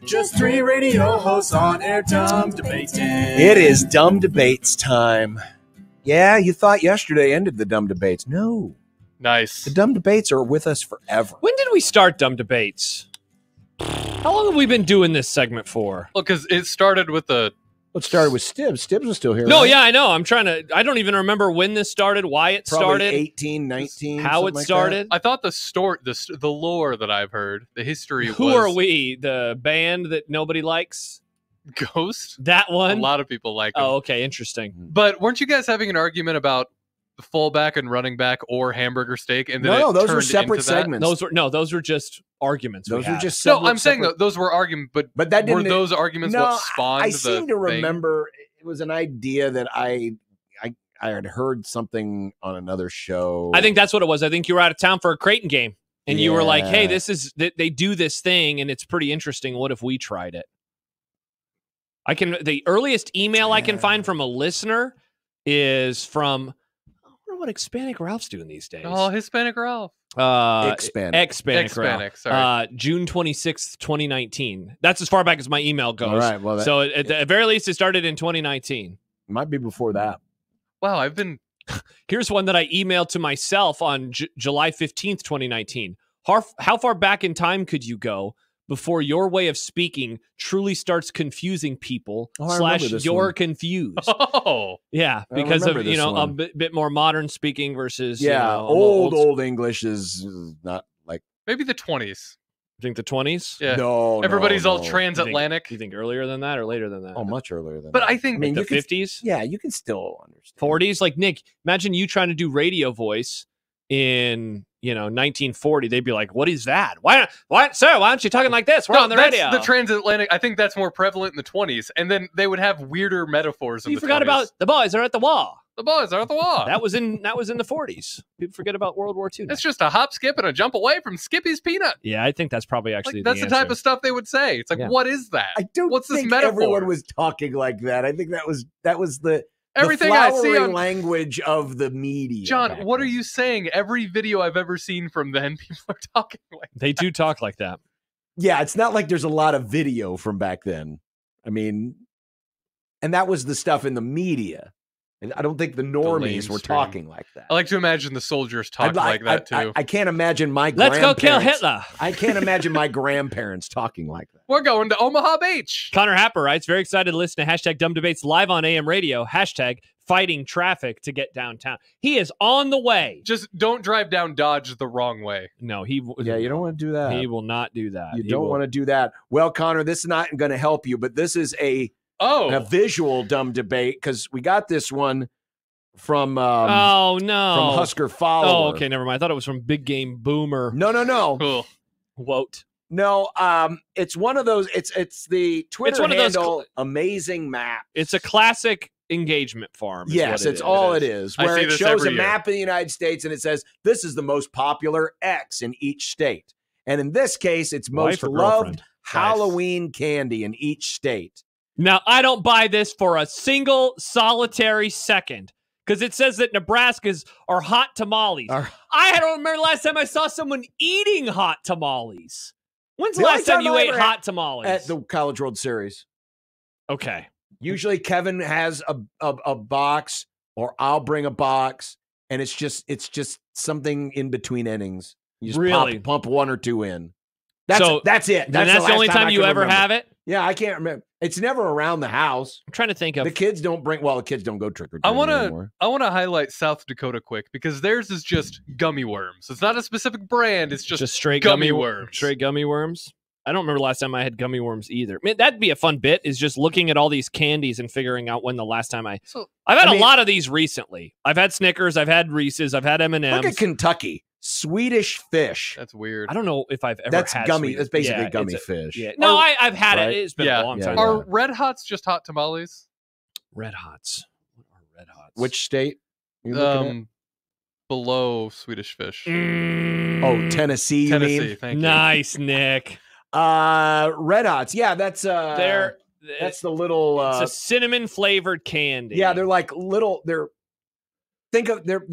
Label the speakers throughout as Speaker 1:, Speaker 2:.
Speaker 1: Just three radio hosts on air, dumb debating.
Speaker 2: It is dumb debates time. Yeah, you thought yesterday ended the dumb debates. No.
Speaker 3: Nice.
Speaker 2: The dumb debates are with us forever.
Speaker 4: When did we start dumb debates? How long have we been doing this segment for?
Speaker 3: Well, because it started with the...
Speaker 2: It started with Stibbs. Stibbs was still here.
Speaker 4: No,
Speaker 2: right?
Speaker 4: yeah, I know. I don't even remember when this started, why it
Speaker 2: Probably
Speaker 4: started.
Speaker 2: 18, 19.
Speaker 4: How it started.
Speaker 3: I thought the lore that I've heard, the history
Speaker 4: Who
Speaker 3: was...
Speaker 4: are we? The band that nobody likes?
Speaker 3: Ghost?
Speaker 4: That one?
Speaker 3: A lot of people like them.
Speaker 4: Oh, okay, interesting.
Speaker 3: But weren't you guys having an argument about the fullback and running back or hamburger steak? And then
Speaker 2: No, those were
Speaker 3: turned
Speaker 2: separate
Speaker 3: into that?
Speaker 2: segments.
Speaker 4: Those were just arguments.
Speaker 2: Those
Speaker 4: we
Speaker 2: were
Speaker 4: had.
Speaker 2: just
Speaker 3: No,
Speaker 2: separate,
Speaker 3: I'm saying those were arguments, but
Speaker 2: that
Speaker 3: were
Speaker 2: didn't.
Speaker 3: those arguments
Speaker 2: No,
Speaker 3: what spawned
Speaker 2: I
Speaker 3: the
Speaker 2: seem to
Speaker 3: thing?
Speaker 2: remember it was an idea that I had heard something on another show.
Speaker 4: I think that's what it was. I think you were out of town for a Creighton game, and you were like, "Hey,
Speaker 2: Yeah.
Speaker 4: this is they do this thing, and it's pretty interesting. What if we tried it?" The earliest email I can find from a listener is from. I wonder what Hispanic Ralph's doing these days.
Speaker 3: Oh, Hispanic Ralph.
Speaker 4: Hispanic Ralph.
Speaker 3: Hispanic, sorry.
Speaker 4: June 26th, 2019. That's as far back as my email goes.
Speaker 2: All right. Well,
Speaker 4: So at the very least, it started in 2019.
Speaker 2: might be before that.
Speaker 3: Wow, I've been...
Speaker 4: Here's one that I emailed to myself on July 15th, 2019. How far back in time could you go before your way of speaking truly starts confusing people
Speaker 2: Oh, I remember this
Speaker 4: you're
Speaker 2: one.
Speaker 4: confused?
Speaker 3: Oh,
Speaker 4: Yeah,
Speaker 2: I
Speaker 4: because of,
Speaker 2: remember this
Speaker 4: a
Speaker 2: one.
Speaker 4: bit more modern speaking versus,
Speaker 2: Yeah, old English is not like.
Speaker 3: maybe the 20s.
Speaker 4: I think the 20s?
Speaker 3: Yeah.
Speaker 2: No,
Speaker 3: Everybody's all
Speaker 2: no.
Speaker 3: transatlantic.
Speaker 4: You think earlier than that or later than that?
Speaker 2: Oh, much earlier than
Speaker 3: But
Speaker 2: that.
Speaker 3: I think...
Speaker 2: I mean,
Speaker 4: The
Speaker 2: you can,
Speaker 4: 50s?
Speaker 2: yeah, you can still understand.
Speaker 4: 40s? Like, Nick, imagine you trying to do radio voice in 1940. They'd be like, what is that? Why, sir, why aren't you talking like this? We're on the
Speaker 3: that's
Speaker 4: radio.
Speaker 3: the transatlantic. I think that's more prevalent in the 20s. And then they would have weirder metaphors in
Speaker 4: You
Speaker 3: the
Speaker 4: forgot
Speaker 3: 20s.
Speaker 4: about the boys are at the wall.
Speaker 3: The boys are at the wall.
Speaker 4: That was in the 40s. People forget about World War II.
Speaker 3: It's just a hop, skip, and a jump away from Skippy's Peanut.
Speaker 4: Yeah, I think that's probably actually
Speaker 3: Like, that's the type of stuff they would say. It's like,
Speaker 4: Yeah.
Speaker 3: what is that?
Speaker 2: I don't
Speaker 3: What's this
Speaker 2: think
Speaker 3: metaphor?
Speaker 2: everyone was talking like that. I think that was the
Speaker 3: Everything
Speaker 2: the
Speaker 3: I see
Speaker 2: flowery
Speaker 3: on
Speaker 2: language of the media.
Speaker 3: John,
Speaker 2: back
Speaker 3: what are
Speaker 2: then.
Speaker 3: you saying? Every video I've ever seen from then, people are talking like
Speaker 4: They do talk like that.
Speaker 2: Yeah, it's not like there's a lot of video from back then. I mean, and that was the stuff in the media. And I don't think the normies were
Speaker 3: lamestream.
Speaker 2: talking like that.
Speaker 3: I like to imagine the soldiers talk
Speaker 2: I'd
Speaker 3: like that too.
Speaker 2: I can't imagine my
Speaker 4: Let's go kill
Speaker 2: grandparents-
Speaker 4: Hitler.
Speaker 2: I can't imagine my grandparents talking like that.
Speaker 3: We're going to Omaha Beach.
Speaker 4: Connor Happer writes, very excited to listen to hashtag Dumb Debates live on AM radio, hashtag fighting traffic to get downtown. He is on the way.
Speaker 3: Just don't drive down Dodge the wrong way.
Speaker 4: No, he
Speaker 2: Yeah, you don't want to do that.
Speaker 4: He will not do that.
Speaker 2: You
Speaker 4: He
Speaker 2: don't
Speaker 4: will-
Speaker 2: want to do that. Well, Connor, this is not going to help you, but this is a
Speaker 3: Oh,
Speaker 2: visual dumb debate because we got this one from
Speaker 4: oh no.
Speaker 2: from Husker Follower.
Speaker 4: Oh, okay, never mind. I thought it was from Big Game Boomer.
Speaker 2: No.
Speaker 3: cool.
Speaker 4: Wote.
Speaker 2: No, it's one of those. It's the Twitter
Speaker 4: one of those
Speaker 2: handle Amazing Map.
Speaker 4: It's a classic engagement farm. is
Speaker 2: Yes,
Speaker 4: what it
Speaker 2: it's
Speaker 4: is.
Speaker 2: all
Speaker 3: It
Speaker 2: it
Speaker 3: is.
Speaker 2: is.
Speaker 3: I
Speaker 2: Where
Speaker 3: see
Speaker 2: it
Speaker 3: this
Speaker 2: shows a
Speaker 3: every year.
Speaker 2: map of the United States and it says this is the most popular X in each state. And in this case, it's most
Speaker 4: Wife or
Speaker 2: loved
Speaker 4: girlfriend?
Speaker 2: Halloween candy in each state.
Speaker 4: Now, I don't buy this for a single solitary second because it says that Nebraska's are hot tamales. I don't remember last time I saw someone eating hot tamales. When's the
Speaker 2: The only
Speaker 4: last time
Speaker 2: time
Speaker 4: you
Speaker 2: I
Speaker 4: ate
Speaker 2: ever
Speaker 4: hot tamales?
Speaker 2: At the College World Series.
Speaker 4: Okay.
Speaker 2: Usually Kevin has a box or I'll bring a box and it's just something in between innings. You just
Speaker 4: Really?
Speaker 2: pump one or two in. That's it.
Speaker 4: And that's the
Speaker 2: last
Speaker 4: only time
Speaker 2: I
Speaker 4: you
Speaker 2: can
Speaker 4: ever
Speaker 2: remember.
Speaker 4: have it?
Speaker 2: Yeah, I can't remember. It's never around the house.
Speaker 4: I'm trying to think of.
Speaker 2: The kids don't go trick or
Speaker 3: I
Speaker 2: treating anymore.
Speaker 3: want to highlight South Dakota quick because theirs is just gummy worms. It's not a specific brand. It's just
Speaker 4: straight
Speaker 3: gummy worms.
Speaker 4: Straight gummy worms. I don't remember last time I had gummy worms either. Man, that'd be a fun bit, is just looking at all these candies and figuring out when the last time I've had a lot of these recently. I've had Snickers, I've had Reese's, I've had M&Ms.
Speaker 2: Look at Kentucky. Swedish fish.
Speaker 3: That's weird.
Speaker 4: I don't know if I've ever
Speaker 2: That's
Speaker 4: had
Speaker 2: gummy.
Speaker 4: sweet-
Speaker 2: That's basically
Speaker 4: Yeah,
Speaker 2: gummy
Speaker 4: it's a-
Speaker 2: fish.
Speaker 4: Yeah. No, I've had
Speaker 2: right?
Speaker 4: it. It's been
Speaker 3: Yeah.
Speaker 4: a long
Speaker 2: Yeah,
Speaker 4: time.
Speaker 2: yeah.
Speaker 3: Are Red Hots just hot tamales?
Speaker 4: Red Hots. What are Red Hots?
Speaker 2: Which state? You looking
Speaker 3: Below Swedish fish.
Speaker 2: Oh, Tennessee. You
Speaker 3: Tennessee.
Speaker 2: mean?
Speaker 3: Thank you.
Speaker 4: Nice, Nick.
Speaker 2: Red Hots. Yeah, that's
Speaker 4: That's
Speaker 2: the little.
Speaker 4: it's a cinnamon flavored candy.
Speaker 2: Yeah, they're like little. They're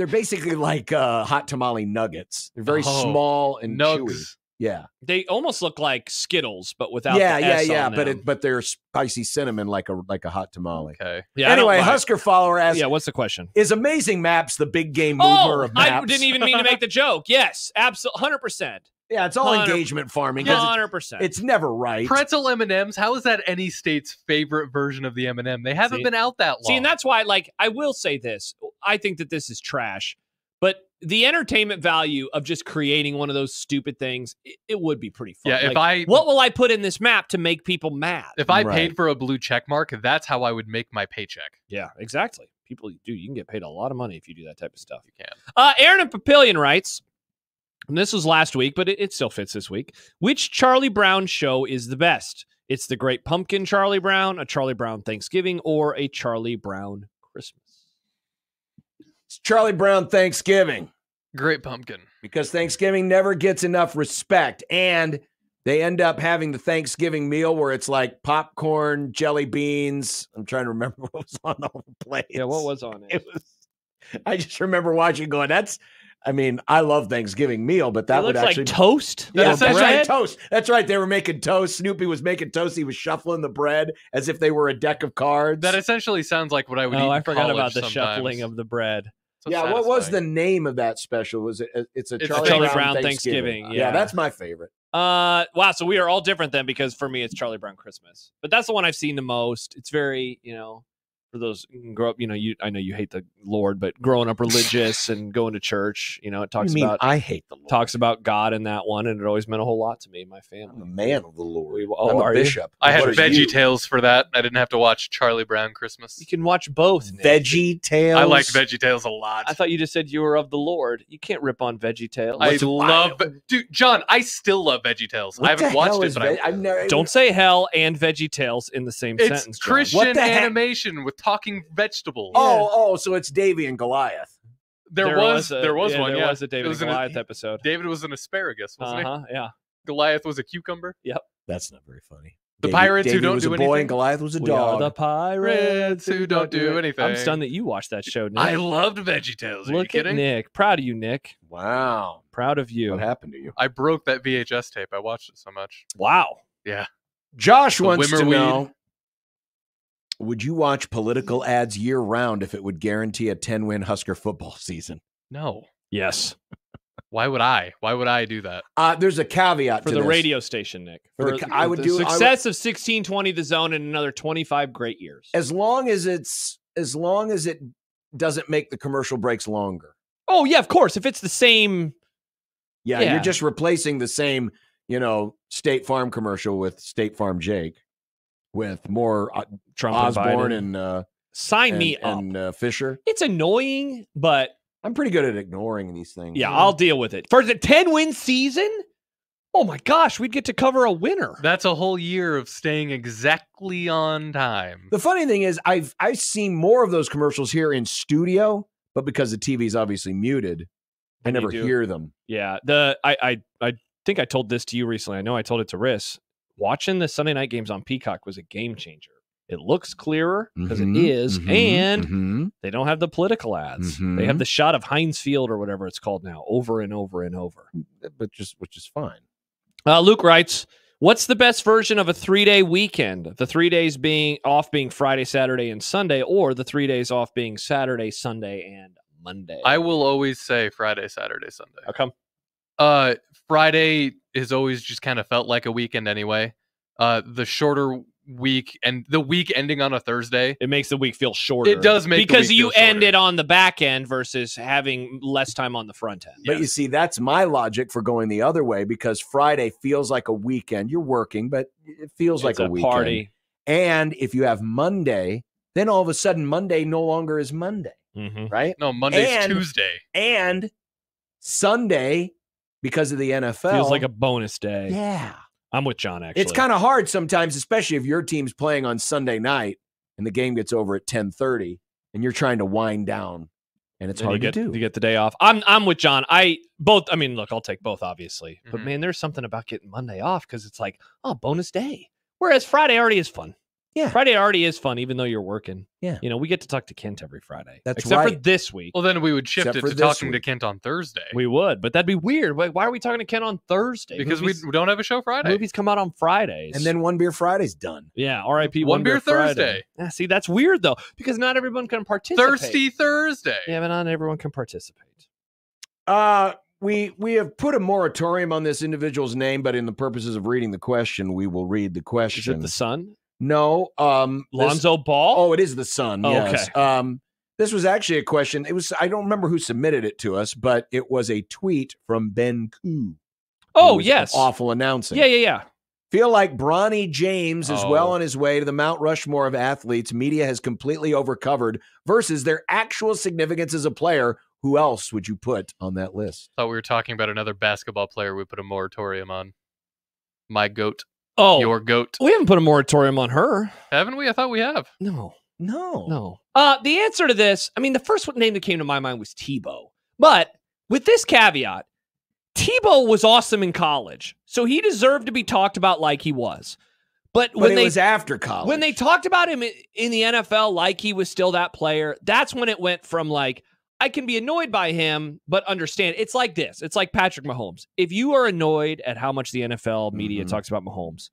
Speaker 2: basically like hot tamale nuggets. They're very
Speaker 3: Oh,
Speaker 2: small and chewy.
Speaker 3: Nugs.
Speaker 2: Yeah.
Speaker 4: They almost look like Skittles, but without
Speaker 2: Yeah,
Speaker 4: the
Speaker 2: yeah,
Speaker 4: S
Speaker 2: yeah.
Speaker 4: on them.
Speaker 2: But they're spicy cinnamon like a hot tamale.
Speaker 3: Okay.
Speaker 4: Yeah, I don't
Speaker 2: Anyway,
Speaker 4: like-
Speaker 2: Husker follower asks,
Speaker 4: Yeah, what's the question?
Speaker 2: is Amazing Maps the big game mover
Speaker 4: Oh,
Speaker 2: of maps?
Speaker 4: I didn't even mean to make the joke. Yes, absolutely, 100%.
Speaker 2: Yeah, it's all
Speaker 4: 100
Speaker 2: engagement farming. 'cause
Speaker 4: 100%.
Speaker 2: It's never right.
Speaker 3: Pretzel M&Ms. How is that any state's favorite version of the M&M? They haven't
Speaker 4: See?
Speaker 3: been out that long.
Speaker 4: See, and that's why, like, I will say this. I think that this is trash, but the entertainment value of just creating one of those stupid things, it would be pretty fun.
Speaker 3: Yeah,
Speaker 4: Like, what will I put in this map to make people mad?
Speaker 3: if I
Speaker 2: Right.
Speaker 3: paid for a blue check mark, that's how I would make my paycheck.
Speaker 4: Yeah, exactly. People do. You can get paid a lot of money if you do that type of stuff.
Speaker 3: You can.
Speaker 4: Aaron and Papillion writes, and this was last week, but it still fits this week. Which Charlie Brown show is the best? It's the Great Pumpkin Charlie Brown, a Charlie Brown Thanksgiving, or a Charlie Brown Christmas?
Speaker 2: It's Charlie Brown Thanksgiving
Speaker 3: Great Pumpkin.
Speaker 2: because Thanksgiving never gets enough respect. And they end up having the Thanksgiving meal where it's like popcorn, jelly beans. I'm trying to remember what was on all the plates.
Speaker 4: Yeah, what was on it?
Speaker 2: It was, I just remember watching going, I love Thanksgiving meal, but that
Speaker 4: It
Speaker 2: would
Speaker 4: looks
Speaker 2: actually
Speaker 4: like toast.
Speaker 2: Yeah,
Speaker 3: That's
Speaker 2: that's right.
Speaker 4: bread?
Speaker 2: Toast. That's right. They were making toast. Snoopy was making toast. He was shuffling the bread as if they were a deck of cards.
Speaker 3: That essentially sounds like what I would eat
Speaker 4: Oh,
Speaker 3: in
Speaker 4: I forgot about
Speaker 3: college
Speaker 4: the
Speaker 3: sometimes.
Speaker 4: shuffling of the bread.
Speaker 3: So
Speaker 2: yeah, what was the
Speaker 3: satisfying.
Speaker 2: name of that special? Was it? It's a
Speaker 3: It's
Speaker 2: Charlie,
Speaker 4: Charlie
Speaker 2: Brown,
Speaker 4: Brown
Speaker 2: Thanksgiving.
Speaker 4: Thanksgiving,
Speaker 2: Yeah,
Speaker 4: yeah.
Speaker 2: that's my favorite.
Speaker 4: Wow, so we are all different then, because for me it's Charlie Brown Christmas. But that's the one I've seen the most. It's very, for those who can grow up, I know you hate the Lord, but growing up religious and going to church, it talks about
Speaker 2: I hate the Lord.
Speaker 4: talks about God in that one, and it always meant a whole lot to me and my
Speaker 2: I'm a
Speaker 4: family.
Speaker 2: man of the Lord.
Speaker 4: Oh,
Speaker 2: I'm a
Speaker 4: are you?
Speaker 2: bishop.
Speaker 3: I had
Speaker 2: What are
Speaker 3: Veggie
Speaker 2: you?
Speaker 3: Tales for that. I didn't have to watch Charlie Brown Christmas.
Speaker 4: You can watch both. Nick.
Speaker 2: Veggie Tales.
Speaker 3: I liked Veggie Tales a lot.
Speaker 4: I thought you just said you were of the Lord. You can't rip on Veggie Tales.
Speaker 3: I love, dude, John. I still love Veggie Tales.
Speaker 2: What
Speaker 3: I haven't
Speaker 2: the
Speaker 3: watched
Speaker 2: hell
Speaker 3: it,
Speaker 2: is
Speaker 3: but
Speaker 2: I've never.
Speaker 4: Don't say hell and Veggie Tales in the same
Speaker 3: it's
Speaker 4: sentence. John.
Speaker 3: Christian
Speaker 2: What the heck?
Speaker 3: animation with talking vegetables.
Speaker 2: Oh, so it's Davy and Goliath.
Speaker 3: there was one.
Speaker 4: There
Speaker 3: Yeah,
Speaker 4: was a David
Speaker 3: It was
Speaker 4: and
Speaker 3: an-
Speaker 4: Goliath episode.
Speaker 3: David was an asparagus, wasn't he?
Speaker 4: Yeah.
Speaker 3: Goliath was a cucumber.
Speaker 2: That's not very funny.
Speaker 3: The pirates who
Speaker 2: Davy
Speaker 3: don't
Speaker 2: was
Speaker 3: do
Speaker 2: a boy
Speaker 3: anything?
Speaker 2: and Goliath was a
Speaker 4: We are
Speaker 2: dog.
Speaker 4: the pirates
Speaker 3: who don't do anything.
Speaker 4: I'm stunned that you watched that show, Nick.
Speaker 3: I loved Veggie Tales. Are you
Speaker 4: Look at
Speaker 3: kidding?
Speaker 4: Nick. Proud of you, Nick.
Speaker 2: Wow.
Speaker 4: Proud of you.
Speaker 2: What happened to you?
Speaker 3: I broke that VHS tape. I watched it so much.
Speaker 4: Wow.
Speaker 3: Yeah.
Speaker 2: Josh
Speaker 3: The
Speaker 2: wants to
Speaker 3: Wimmerweed.
Speaker 2: know, would you watch political ads year round if it would guarantee a 10-win Husker football season?
Speaker 3: No.
Speaker 4: Yes.
Speaker 3: Why would I? Why would I do that?
Speaker 2: There's a caveat
Speaker 4: For
Speaker 2: to
Speaker 4: the
Speaker 2: this.
Speaker 4: radio station, Nick.
Speaker 2: For the- I would
Speaker 4: the
Speaker 2: do- I would-
Speaker 4: success of 1620 The Zone and another 25 great years.
Speaker 2: As long as it doesn't make the commercial breaks longer.
Speaker 4: Oh, yeah, of course. If it's the same.
Speaker 2: Yeah,
Speaker 4: Yeah.
Speaker 2: you're just replacing the same, State Farm commercial with State Farm Jake, with more
Speaker 4: Trump
Speaker 2: Osborne
Speaker 4: and Biden.
Speaker 2: and
Speaker 4: Sign me up.
Speaker 2: and Fisher.
Speaker 4: It's annoying, but
Speaker 2: I'm pretty good at ignoring these things.
Speaker 4: yeah, I'll deal with it. For the 10-win season? Oh my gosh, we'd get to cover a winner.
Speaker 3: That's a whole year of staying exactly on time.
Speaker 2: The funny thing is, I've seen more of those commercials here in studio, but because the TV's obviously muted, I
Speaker 4: Then you
Speaker 2: never
Speaker 4: do.
Speaker 2: hear them.
Speaker 4: Yeah, I think I told this to you recently. I know I told it to Riss. Watching the Sunday night games on Peacock was a game changer. It looks clearer because it is, and they don't have the political ads. They have the shot of Heinz Field or whatever it's called now, over and over and over.
Speaker 2: which is fine.
Speaker 4: Luke writes, what's the best version of a 3-day weekend? The 3 days being Friday, Saturday, and Sunday, or the 3 days off being Saturday, Sunday, and Monday?
Speaker 3: I will always say Friday, Saturday, Sunday.
Speaker 4: How come?
Speaker 3: Friday has always just kind of felt like a weekend anyway. The shorter week and the week ending on a Thursday.
Speaker 4: It makes the week feel shorter.
Speaker 3: It does make the
Speaker 4: because
Speaker 3: week
Speaker 4: you
Speaker 3: feel
Speaker 4: end
Speaker 3: shorter.
Speaker 4: it on the back end versus having less time on the front end.
Speaker 2: But you see, that's my logic for going the other way, because Friday feels like a weekend. You're working, but it feels like
Speaker 4: It's
Speaker 2: a weekend.
Speaker 4: party.
Speaker 2: And if you have Monday, then all of a sudden Monday no longer is Monday,
Speaker 4: Mm-hmm.
Speaker 2: right?
Speaker 3: No, Monday's
Speaker 2: And-
Speaker 3: Tuesday.
Speaker 2: And Sunday, because of the NFL,
Speaker 4: Feels like a bonus day.
Speaker 2: yeah.
Speaker 4: I'm with John, actually.
Speaker 2: It's kind of hard sometimes, especially if your team's playing on Sunday night and the game gets over at 10:30 and you're trying to wind down, and it's
Speaker 4: Then
Speaker 2: hard
Speaker 4: you get,
Speaker 2: to do.
Speaker 4: You get the day off. I'm with John. Look, I'll take both, obviously. But
Speaker 3: Mhm.
Speaker 4: man, there's something about getting Monday off because it's like, oh, bonus day. Whereas Friday already is fun.
Speaker 2: Yeah.
Speaker 4: Friday already is fun, even though you're working.
Speaker 2: Yeah.
Speaker 4: We get to talk to Kent every Friday.
Speaker 2: That's
Speaker 4: except for
Speaker 2: right.
Speaker 4: this week.
Speaker 3: Well, then we would shift
Speaker 2: Except
Speaker 3: it
Speaker 2: for
Speaker 3: to
Speaker 2: this
Speaker 3: talking to
Speaker 2: week.
Speaker 3: Kent on Thursday.
Speaker 4: We would, but that'd be weird. Why are we talking to Kent on Thursday?
Speaker 3: Because
Speaker 4: movies,
Speaker 3: we don't have a show Friday.
Speaker 4: movies come out on Fridays.
Speaker 2: And then One Beer Friday's done.
Speaker 4: yeah, R.I.P.
Speaker 3: One Beer
Speaker 4: Friday.
Speaker 3: Thursday.
Speaker 4: Yeah, see, that's weird though, because not everyone can participate.
Speaker 3: Thirsty Thursday.
Speaker 4: Yeah, but not everyone can participate.
Speaker 2: We have put a moratorium on this individual's name, but in the purposes of reading the question, we will read the
Speaker 4: Is
Speaker 2: question.
Speaker 4: it the Sun?
Speaker 2: No.
Speaker 4: Lonzo Ball?
Speaker 2: Oh, it is the Sun.
Speaker 4: Oh,
Speaker 2: Yes.
Speaker 4: okay.
Speaker 2: This was actually a question. I don't remember who submitted it to us, but it was a tweet from Ben Koo.
Speaker 4: Oh,
Speaker 2: who was
Speaker 4: yes.
Speaker 2: Awful announcing.
Speaker 4: Yeah.
Speaker 2: Feel like Bronny James is well
Speaker 3: Oh.
Speaker 2: on his way to the Mount Rushmore of athletes media has completely overcovered versus their actual significance as a player. Who else would you put on that list?
Speaker 3: Thought we were talking about another basketball player we put a moratorium on. My goat.
Speaker 4: Oh,
Speaker 3: Your goat.
Speaker 4: we haven't put a moratorium on her.
Speaker 3: Haven't we? I thought we have.
Speaker 4: No.
Speaker 2: No.
Speaker 4: The answer to this, I mean, the first name that came to my mind was Tebow. But with this caveat, Tebow was awesome in college, so he deserved to be talked about like he was. But
Speaker 2: But it was after college.
Speaker 4: when they talked about him in the NFL like he was still that player, that's when it went from like, I can be annoyed by him, but understand. It's like this. It's like Patrick Mahomes. If you are annoyed at how much the NFL media
Speaker 2: Mhm.
Speaker 4: talks about Mahomes,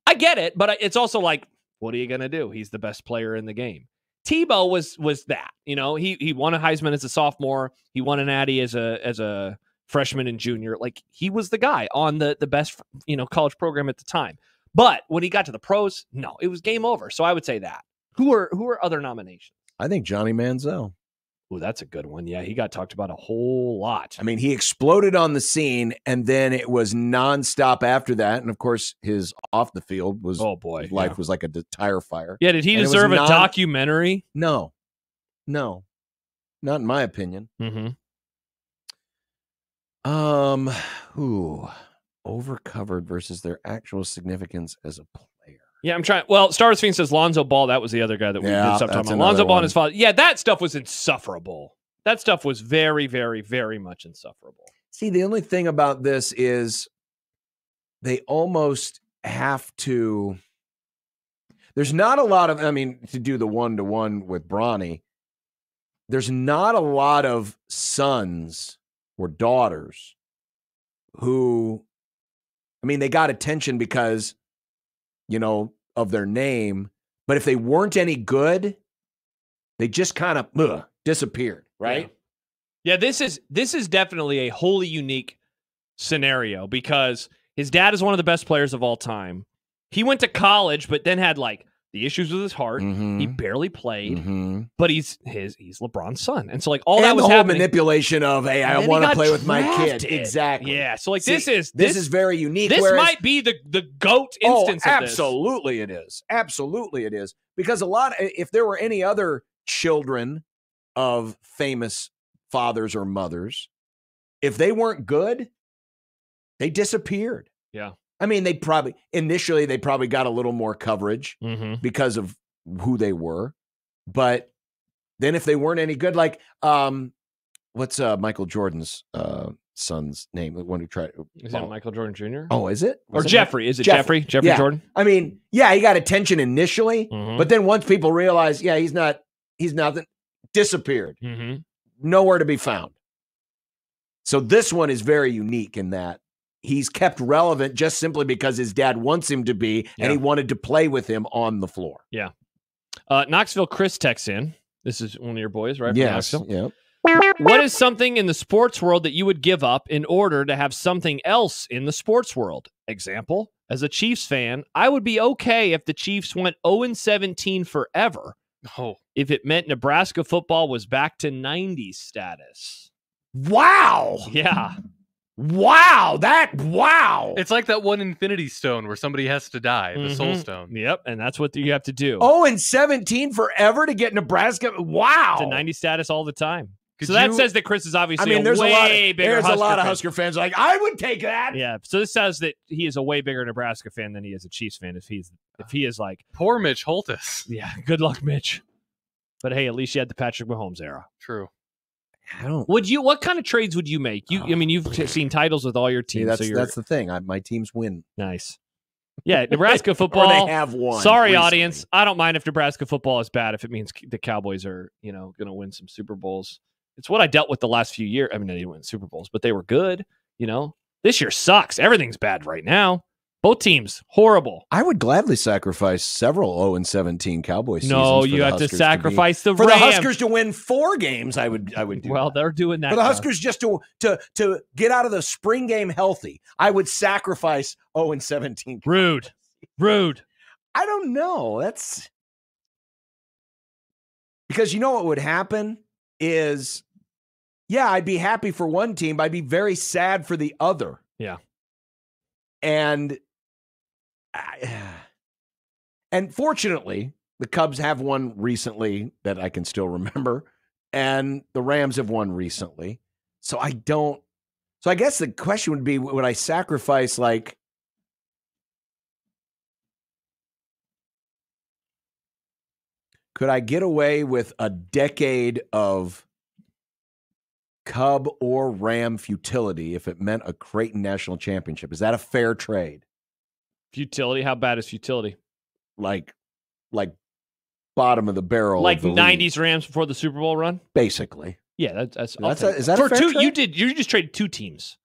Speaker 4: I get it, but it's also like, what are you going to do? He's the best player in the game. Tebow was that. He won a Heisman as a sophomore. He won an Natty as a freshman and junior. Like, he was the guy on the best college program at the time. But when he got to the pros, no, it was game over. So I would say that. Who are other nominations?
Speaker 2: I think Johnny Manziel.
Speaker 4: Oh, that's a good one. Yeah, he got talked about a whole lot.
Speaker 2: I mean, he exploded on the scene, and then it was nonstop after that. And of course, his off the field was
Speaker 4: oh boy,
Speaker 2: his life was like a tire fire.
Speaker 4: Yeah, did he
Speaker 2: And it was
Speaker 4: deserve a documentary?
Speaker 2: No, not in my opinion.
Speaker 4: Mm-hmm.
Speaker 2: Who overcovered versus their actual significance as a player?
Speaker 4: Yeah, I'm trying. Well, Star Wars Fiend says Lonzo Ball. That was the other guy that we did
Speaker 2: Yeah,
Speaker 4: stuff talking
Speaker 2: that's
Speaker 4: about.
Speaker 2: another
Speaker 4: Lonzo Ball
Speaker 2: one.
Speaker 4: and his father. Yeah, that stuff was insufferable. That stuff was very, very, very much insufferable.
Speaker 2: See, the only thing about this is they almost have to. There's not a lot of, to do the one-to-one with Bronny, there's not a lot of sons or daughters who, they got attention because, of their name, but if they weren't any good, they just kind of disappeared, right?
Speaker 4: Yeah, this is definitely a wholly unique scenario because his dad is one of the best players of all time. He went to college, but then had like the issues with his heart.
Speaker 2: Mhm.
Speaker 4: He barely played,
Speaker 2: Mhm.
Speaker 4: but he's LeBron's son, and so like all
Speaker 2: And
Speaker 4: that was
Speaker 2: the whole
Speaker 4: happening.
Speaker 2: manipulation of, hey,
Speaker 4: And
Speaker 2: I
Speaker 4: then
Speaker 2: want
Speaker 4: he
Speaker 2: to
Speaker 4: got
Speaker 2: play with my kid.
Speaker 4: drafted.
Speaker 2: Exactly.
Speaker 4: Yeah, so like
Speaker 2: See,
Speaker 4: this is
Speaker 2: very unique.
Speaker 4: This
Speaker 2: whereas-
Speaker 4: might be the GOAT instance of this.
Speaker 2: absolutely it is. Absolutely it is. Because if there were any other children of famous fathers or mothers, if they weren't good, they disappeared.
Speaker 4: Yeah.
Speaker 2: Initially they probably got a little more coverage
Speaker 4: Mm-hmm.
Speaker 2: because of who they were. But then if they weren't any good, like what's Michael Jordan's son's name? The one who tried.
Speaker 4: Is that Michael Jordan Jr.?
Speaker 2: Oh, is it?
Speaker 4: Or
Speaker 2: Was it
Speaker 4: Jeffrey? Is it Jeffrey? Jeffrey
Speaker 2: Yeah.
Speaker 4: Jordan?
Speaker 2: He got attention initially,
Speaker 4: Mhm.
Speaker 2: but then once people realized, he's nothing, disappeared,
Speaker 4: Mm-hmm.
Speaker 2: nowhere to be found. So this one is very unique in that he's kept relevant just simply because his dad wants him to be, and he wanted to play with him on the floor.
Speaker 4: Knoxville Chris texts in. This is one of your boys, right? From
Speaker 2: Yes.
Speaker 4: Knoxville.
Speaker 2: Yeah.
Speaker 4: What is something in the sports world that you would give up in order to have something else in the sports world? Example, as a Chiefs fan, I would be okay if the Chiefs went 0-17 forever
Speaker 3: Oh,
Speaker 4: if it meant Nebraska football was back to 90s status.
Speaker 2: Wow.
Speaker 4: Yeah.
Speaker 2: Wow.
Speaker 3: it's like that one Infinity Stone where somebody has to die, the Soul
Speaker 4: Mhm.
Speaker 3: Stone.
Speaker 4: Yep, and that's what you have to do.
Speaker 2: 0-17 forever to get Nebraska. Wow.
Speaker 4: To 90 status all the time.
Speaker 3: Could
Speaker 4: So that
Speaker 3: you-
Speaker 4: says that Chris is obviously
Speaker 2: there's
Speaker 4: way
Speaker 2: a lot
Speaker 4: bigger
Speaker 2: there's a lot of
Speaker 4: fan.
Speaker 2: Husker fans like, I would take that.
Speaker 4: Yeah. So this says that he is a way bigger Nebraska fan than he is a Chiefs fan. If he is like,
Speaker 3: Poor Mitch Holtis.
Speaker 4: yeah, good luck, Mitch. But hey, at least you had the Patrick Mahomes era.
Speaker 3: True.
Speaker 2: I don't.
Speaker 4: What kind of trades would you make? You've seen titles with all your
Speaker 2: See,
Speaker 4: teams.
Speaker 2: that's
Speaker 4: so you're
Speaker 2: that's the thing. My teams win.
Speaker 4: nice. Yeah, Nebraska
Speaker 2: Or
Speaker 4: football.
Speaker 2: they have won.
Speaker 4: Sorry,
Speaker 2: recently.
Speaker 4: audience. I don't mind if Nebraska football is bad if it means the Cowboys are, going to win some Super Bowls. It's what I dealt with the last few years. I mean, they didn't win Super Bowls, but they were good. This year sucks. Everything's bad right now. Both teams, horrible.
Speaker 2: I would gladly sacrifice several 0-17 Cowboys seasons.
Speaker 4: No,
Speaker 2: for
Speaker 4: you
Speaker 2: the
Speaker 4: have to
Speaker 2: Huskers
Speaker 4: sacrifice the
Speaker 2: for the
Speaker 4: Rams.
Speaker 2: Huskers to win 4 games. I would do.
Speaker 4: Well,
Speaker 2: that.
Speaker 4: they're doing that.
Speaker 2: For the
Speaker 4: now.
Speaker 2: Huskers just to get out of the spring game healthy, I would sacrifice 0-17.
Speaker 4: Rude.
Speaker 2: I don't know. That's because you know what would happen is, yeah, I'd be happy for one team, but I'd be very sad for the other.
Speaker 4: Yeah.
Speaker 2: And fortunately, the Cubs have won recently that I can still remember, and the Rams have won recently. So I guess the question would be, would I sacrifice could I get away with a decade of Cub or Ram futility if it meant a Creighton national championship? Is that a fair trade?
Speaker 4: Futility? How bad is futility?
Speaker 2: Like bottom of the barrel,
Speaker 4: Like
Speaker 2: of the
Speaker 4: 90s
Speaker 2: league,
Speaker 4: Rams before the Super Bowl run?
Speaker 2: basically.
Speaker 4: Yeah, that's
Speaker 2: Is that a
Speaker 4: for
Speaker 2: fair
Speaker 4: two?
Speaker 2: trade?
Speaker 4: You just traded 2 teams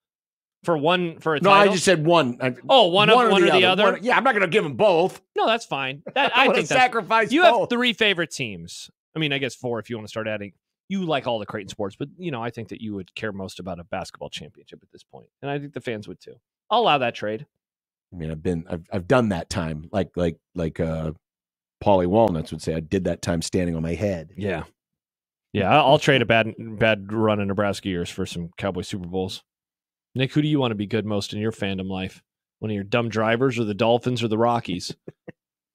Speaker 4: for a
Speaker 2: No,
Speaker 4: title?
Speaker 2: I just said one.
Speaker 4: one or the other?
Speaker 2: One- yeah, I'm not going to give them both.
Speaker 4: No, that's fine. I
Speaker 2: I
Speaker 4: think that's
Speaker 2: sacrifice
Speaker 4: you
Speaker 2: both.
Speaker 4: have 3 favorite teams. I mean, I guess 4 if you want to start adding. You like all the Creighton sports, but I think that you would care most about a basketball championship at this point, and I think the fans would too. I'll allow that trade.
Speaker 2: I mean, I've done that time, like Paulie Walnuts would say, I did that time standing on my head.
Speaker 4: Yeah. I'll trade a bad run in Nebraska years for some Cowboy Super Bowls. Nick, who do you want to be good most in your fandom life? One of your dumb drivers, or the Dolphins, or the Rockies?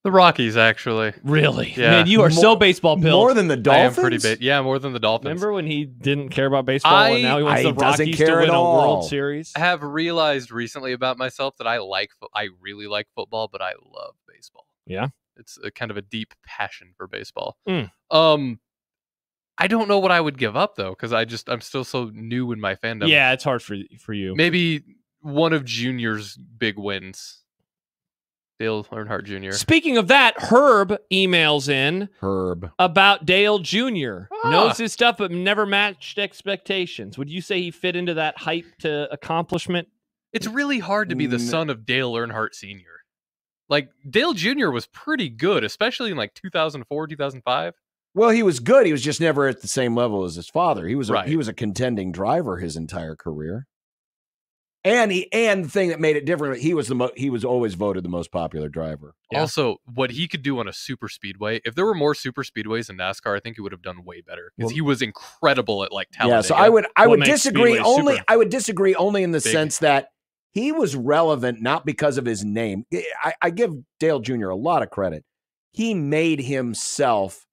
Speaker 3: The Rockies, actually.
Speaker 4: Really?
Speaker 3: Yeah.
Speaker 4: Man, you are so baseball pilled.
Speaker 2: More than the Dolphins?
Speaker 3: I am pretty big. Yeah, more than the Dolphins.
Speaker 4: Remember when he didn't care about baseball and now he wants the
Speaker 2: doesn't
Speaker 4: Rockies to
Speaker 2: care
Speaker 4: win
Speaker 2: at
Speaker 4: a
Speaker 2: all.
Speaker 4: World Series?
Speaker 3: I have realized recently about myself that I really like football, but I love baseball.
Speaker 4: Yeah?
Speaker 3: It's a kind of a deep passion for baseball.
Speaker 4: Mm.
Speaker 3: I don't know what I would give up though, because I'm still so new in my fandom.
Speaker 4: Yeah, it's hard for you.
Speaker 3: Maybe one of Junior's big wins. Dale Earnhardt Jr.
Speaker 4: Speaking of that, Herb emails in about Dale Jr. Knows his stuff, but never matched expectations. Would you say he fit into that hype to accomplishment?
Speaker 3: It's really hard to be the son of Dale Earnhardt Sr. Like, Dale Jr. was pretty good, especially in 2004, 2005.
Speaker 2: Well, he was good. He was just never at the same level as his father. He was
Speaker 3: Right.
Speaker 2: he was a contending driver his entire career. And the thing that made it different, he was always voted the most popular driver.
Speaker 4: Yeah.
Speaker 3: Also, what he could do on a super speedway, if there were more super speedways in NASCAR, I think he would have done way better because he was incredible at Talladega.
Speaker 2: Yeah, so I would
Speaker 4: makes
Speaker 2: disagree
Speaker 4: Speedway
Speaker 2: only.
Speaker 4: super
Speaker 2: I would disagree only in the
Speaker 3: big.
Speaker 2: sense that he was relevant not because of his name. I give Dale Jr. a lot of credit. He made himself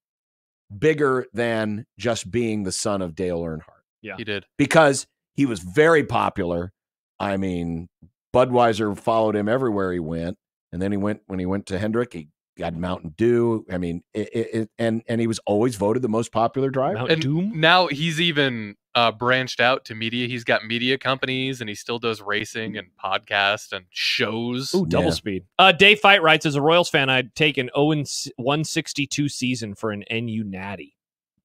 Speaker 2: bigger than just being the son of Dale Earnhardt.
Speaker 4: Yeah,
Speaker 3: He did.
Speaker 2: Because he was very popular. I mean, Budweiser followed him everywhere he went, and then when he went to Hendrick, he got Mountain Dew. I mean, and he was always voted the most popular driver.
Speaker 4: Mountain Dew?
Speaker 3: Now he's even branched out to media. He's got media companies, and he still does racing and podcasts and shows.
Speaker 4: Ooh, double
Speaker 2: Yeah.
Speaker 4: speed. Dave Fight writes, as a Royals fan, I'd take an 162 season for an NU Natty.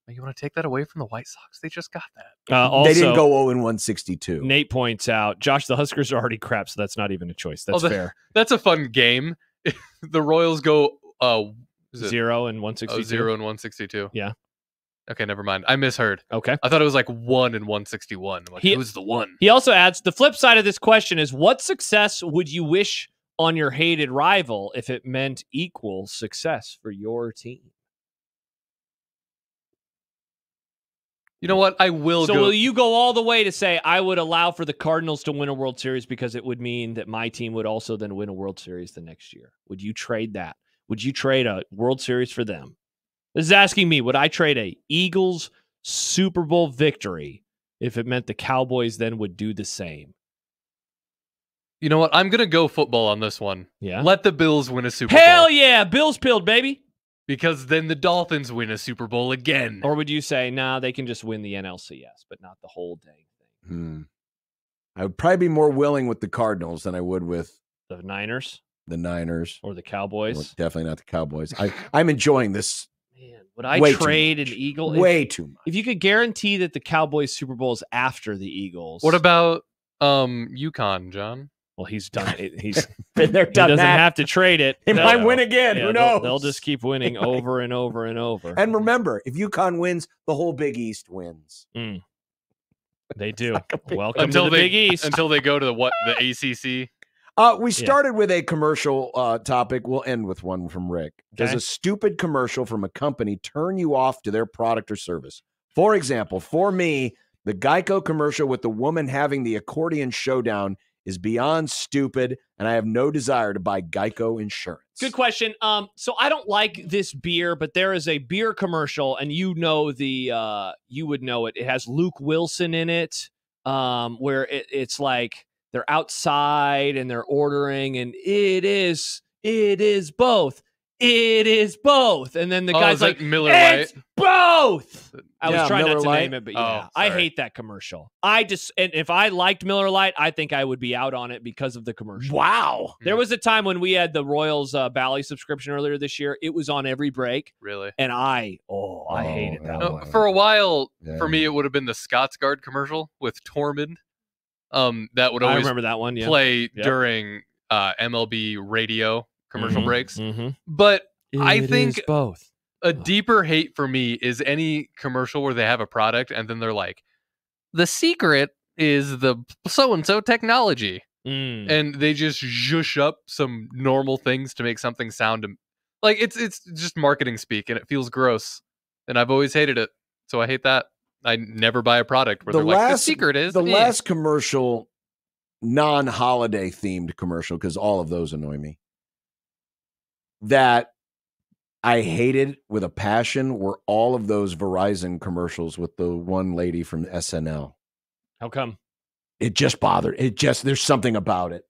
Speaker 3: You want to take that away from the White Sox? They just got that.
Speaker 4: Also,
Speaker 2: They didn't go 0-162.
Speaker 4: Nate points out, Josh, the Huskers are already crap, so that's not even a choice. That's fair.
Speaker 3: That's a fun game. The Royals go
Speaker 4: 0 and 162.
Speaker 3: 0 and 162.
Speaker 4: Yeah.
Speaker 3: Okay, never mind. I misheard.
Speaker 4: Okay.
Speaker 3: I thought it was 1 and 161. I'm like, who's the one?
Speaker 4: He also adds, the flip side of this question is, what success would you wish on your hated rival if it meant equal success for your team?
Speaker 3: You know what? I will
Speaker 4: So
Speaker 3: go.
Speaker 4: will you go all the way to say, I would allow for the Cardinals to win a World Series because it would mean that my team would also then win a World Series the next year? Would you trade that? Would you trade a World Series for them? This is asking me, would I trade a Eagles Super Bowl victory if it meant the Cowboys then would do the same?
Speaker 3: You know what? I'm going to go football on this one.
Speaker 4: Yeah.
Speaker 3: Let the Bills win a Super
Speaker 4: Hell
Speaker 3: Bowl.
Speaker 4: yeah. Bills pilled, baby.
Speaker 3: Because then the Dolphins win a Super Bowl again.
Speaker 4: Or would you say, nah, they can just win the NLCS, but not the whole dang thing?
Speaker 2: I would probably be more willing with the Cardinals than I would with
Speaker 4: The Niners?
Speaker 2: the Niners.
Speaker 4: Or the
Speaker 2: Well,
Speaker 4: Cowboys.
Speaker 2: definitely not the Cowboys. I'm enjoying this
Speaker 4: Man, would I
Speaker 2: way too
Speaker 4: trade an
Speaker 2: much.
Speaker 4: Eagle?
Speaker 2: Way too much.
Speaker 4: If you could guarantee that the Cowboys Super Bowl is after the Eagles.
Speaker 3: What about UConn, John?
Speaker 4: Well, he's done it. He's
Speaker 2: Been there,
Speaker 4: he
Speaker 2: done
Speaker 4: doesn't
Speaker 2: that.
Speaker 4: have to trade it.
Speaker 2: They
Speaker 4: They'll-
Speaker 2: might win again.
Speaker 4: yeah,
Speaker 2: Who
Speaker 4: they'll-
Speaker 2: knows?
Speaker 4: They'll just keep winning over and over and over.
Speaker 2: And remember, if UConn wins, the whole Big East wins.
Speaker 4: They do.
Speaker 2: like a big-
Speaker 4: Welcome
Speaker 3: Until
Speaker 4: to the
Speaker 3: they
Speaker 4: Big East.
Speaker 3: until they go to the ACC.
Speaker 2: We started with a commercial topic. We'll end with one from Rick. Does
Speaker 4: Okay.
Speaker 2: a stupid commercial from a company turn you off to their product or service? For example, for me, the Geico commercial with the woman having the accordion showdown is beyond stupid, and I have no desire to buy Geico insurance.
Speaker 4: Good question. So I don't like this beer, but there is a beer commercial, and you would know it. It has Luke Wilson in it, where it's like they're outside and they're ordering, and it is both. It is both. And then the guy's
Speaker 3: is
Speaker 4: like,
Speaker 3: that Miller Lite?
Speaker 4: it's both. I was
Speaker 2: Yeah,
Speaker 4: trying
Speaker 2: Miller
Speaker 4: not to
Speaker 2: Lite.
Speaker 4: name it, but
Speaker 3: Oh,
Speaker 4: yeah, I
Speaker 3: sorry.
Speaker 4: hate that commercial. And if I liked Miller Lite, I think I would be out on it because of the commercial.
Speaker 2: Wow.
Speaker 4: There was a time when we had the Royals Bally subscription earlier this year. It was on every break,
Speaker 3: Really?
Speaker 4: and I hated that
Speaker 2: yeah.
Speaker 4: one.
Speaker 3: No, for a while,
Speaker 2: Yeah.
Speaker 3: for me, it would have been the Scotsguard commercial with Tormund. That would
Speaker 4: I
Speaker 3: always
Speaker 4: remember that one. Yeah.
Speaker 3: play during MLB radio commercial
Speaker 4: Mhm,
Speaker 3: breaks.
Speaker 4: mhm.
Speaker 3: But I
Speaker 4: It
Speaker 3: think
Speaker 4: is both.
Speaker 3: a deeper hate for me is any commercial where they have a product and then they're like, the secret is the so-and-so technology.
Speaker 4: Mm.
Speaker 3: And they just zhush up some normal things to make something sound like it's just marketing speak, and it feels gross. And I've always hated it. So I hate that. I never buy a product where they're like, the secret is
Speaker 2: the
Speaker 3: eh."
Speaker 2: last commercial, non-holiday themed commercial, because all of those annoy me, that I hated with a passion were all of those Verizon commercials with the one lady from SNL.
Speaker 4: How come?
Speaker 2: It just bothered. There's something about it.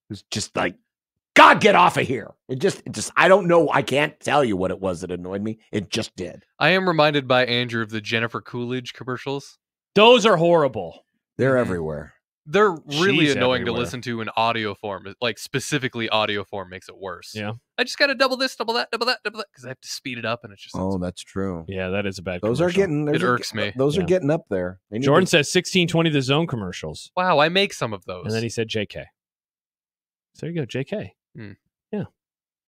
Speaker 2: It's just like, God, get off of here. It just, I don't know. I can't tell you what it was that annoyed me. It just did.
Speaker 3: I am reminded by Andrew of the Jennifer Coolidge commercials.
Speaker 4: Those are horrible.
Speaker 2: They're
Speaker 3: Mhm.
Speaker 2: everywhere.
Speaker 3: They're really
Speaker 4: She's
Speaker 3: annoying to
Speaker 4: everywhere.
Speaker 3: listen to in audio form. Like specifically audio form makes it worse.
Speaker 4: Yeah.
Speaker 3: I just got to double this, double that, because I have to speed it up, and it's just
Speaker 2: Oh, that's true.
Speaker 4: Yeah, that is a bad
Speaker 2: Those are
Speaker 4: commercial.
Speaker 2: getting.
Speaker 3: It irks me.
Speaker 2: Those are
Speaker 4: Yeah.
Speaker 2: getting up there. They need
Speaker 4: Jordan
Speaker 2: to-
Speaker 4: says 1620 The Zone commercials.
Speaker 3: wow. I make some of those.
Speaker 4: And then he said JK. So there you go, JK.
Speaker 3: Hmm.